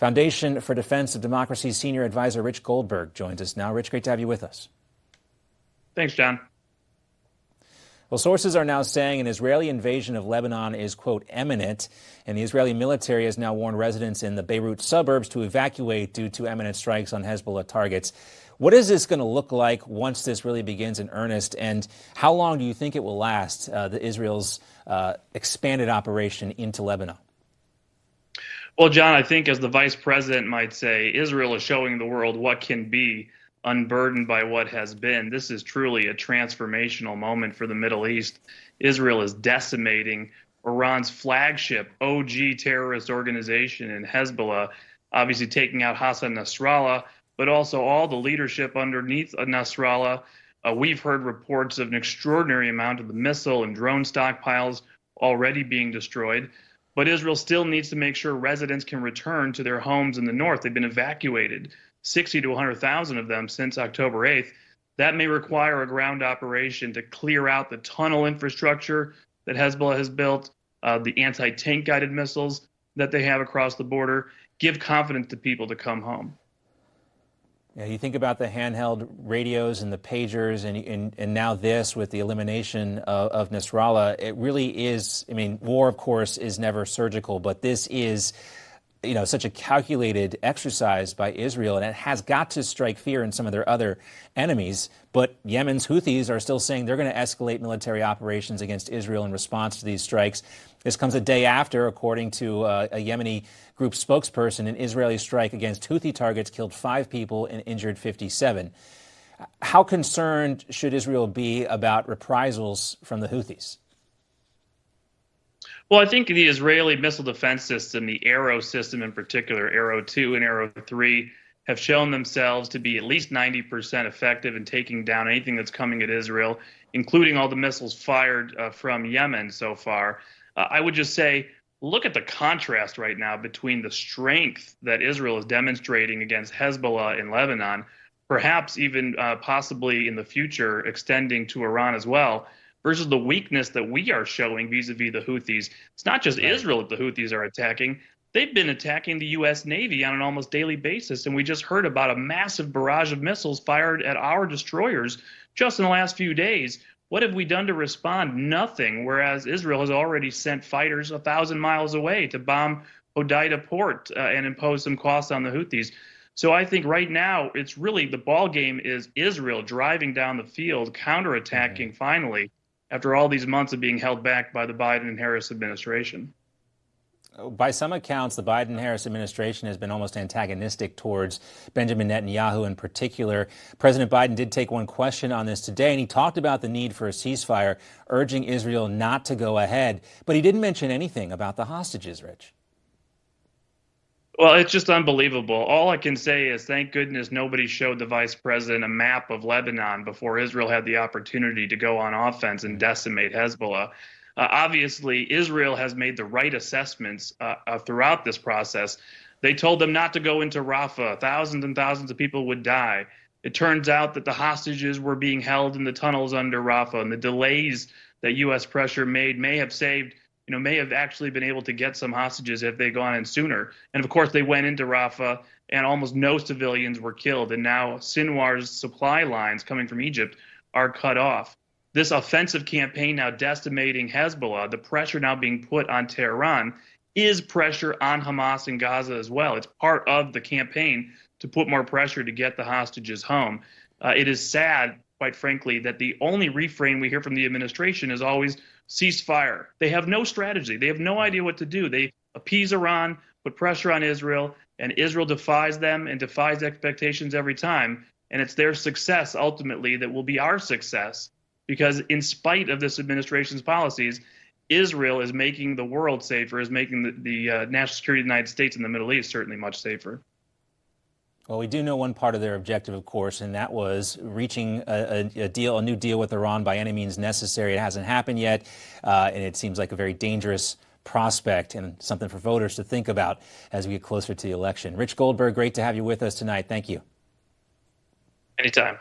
Foundation for Defense of Democracy's senior advisor Rich Goldberg joins us now. Rich, great to have you with us. Thanks, John. Well, sources are now saying an Israeli invasion of Lebanon is, quote, imminent, and the Israeli military has now warned residents in the Beirut suburbs to evacuate due to imminent strikes on Hezbollah targets. What is this going to look like once this really begins in earnest, and how long do you think it will last, Israel's expanded operation into Lebanon? Well, John, I think as the vice president might say, Israel is showing the world what can be unburdened by what has been. This is truly a transformational moment for the Middle East. Israel is decimating Iran's flagship OG terrorist organization in Hezbollah, obviously taking out Hassan Nasrallah, but also all the leadership underneath Nasrallah. We've heard reports of an extraordinary amount of the missile and drone stockpiles already being destroyed. But Israel still needs to make sure residents can return to their homes in the north. They've been evacuated, 60 to 100,000 of them since October 8th. That may require a ground operation to clear out the tunnel infrastructure that Hezbollah has built, the anti-tank guided missiles that they have across the border, give confidence to people to come home. Yeah, you think about the handheld radios and the pagers and now this with the elimination of Nasrallah, it really is, I mean, war, of course, is never surgical, but this is, you know, such a calculated exercise by Israel, and it has got to strike fear in some of their other enemies. But Yemen's Houthis are still saying they're going to escalate military operations against Israel in response to these strikes. This comes a day after, according to a Yemeni group spokesperson, an Israeli strike against Houthi targets killed 5 people and injured 57. How concerned should Israel be about reprisals from the Houthis? Well, I think the Israeli missile defense system, the Arrow system in particular, Arrow 2 and Arrow 3, have shown themselves to be at least 90% effective in taking down anything that's coming at Israel, including all the missiles fired from Yemen so far. I would just say, look at the contrast right now between the strength that Israel is demonstrating against Hezbollah in Lebanon, perhaps even possibly in the future extending to Iran as well, versus the weakness that we are showing vis-a-vis the Houthis. It's not just Israel that the Houthis are attacking. They've been attacking the U.S. Navy on an almost daily basis, and we just heard about a massive barrage of missiles fired at our destroyers just in the last few days. What have we done to respond? Nothing, whereas Israel has already sent fighters 1,000 miles away to bomb Hodeida port and impose some costs on the Houthis. So I think right now it's really the ball game is Israel driving down the field, counterattacking finally, after all these months of being held back by the Biden and Harris administration. By some accounts, the Biden-Harris administration has been almost antagonistic towards Benjamin Netanyahu in particular. President Biden did take one question on this today, and he talked about the need for a ceasefire, urging Israel not to go ahead. But he didn't mention anything about the hostages, Rich. Well, it's just unbelievable. All I can say is thank goodness nobody showed the vice president a map of Lebanon before Israel had the opportunity to go on offense and decimate Hezbollah. Obviously, Israel has made the right assessments throughout this process. They told them not to go into Rafah. Thousands and thousands of people would die. It turns out that the hostages were being held in the tunnels under Rafah, and the delays that U.S. pressure made may have saved, may have actually been able to get some hostages if they'd gone in sooner. And of course, they went into Rafah, and almost no civilians were killed. And now Sinwar's supply lines coming from Egypt are cut off. This offensive campaign now decimating Hezbollah, the pressure now being put on Tehran, is pressure on Hamas in Gaza as well. It's part of the campaign to put more pressure to get the hostages home. It is sad, quite frankly, that the only refrain we hear from the administration is always ceasefire. They have no strategy. They have no idea what to do. They appease Iran, put pressure on Israel, and Israel defies them and defies expectations every time. And it's their success ultimately that will be our success. Because in spite of this administration's policies, Israel is making the world safer, is making the national security of the United States and the Middle East certainly much safer. Well, we do know one part of their objective, of course, and that was reaching a new deal with Iran by any means necessary. It hasn't happened yet, and it seems like a very dangerous prospect and something for voters to think about as we get closer to the election. Rich Goldberg, great to have you with us tonight. Thank you. Anytime.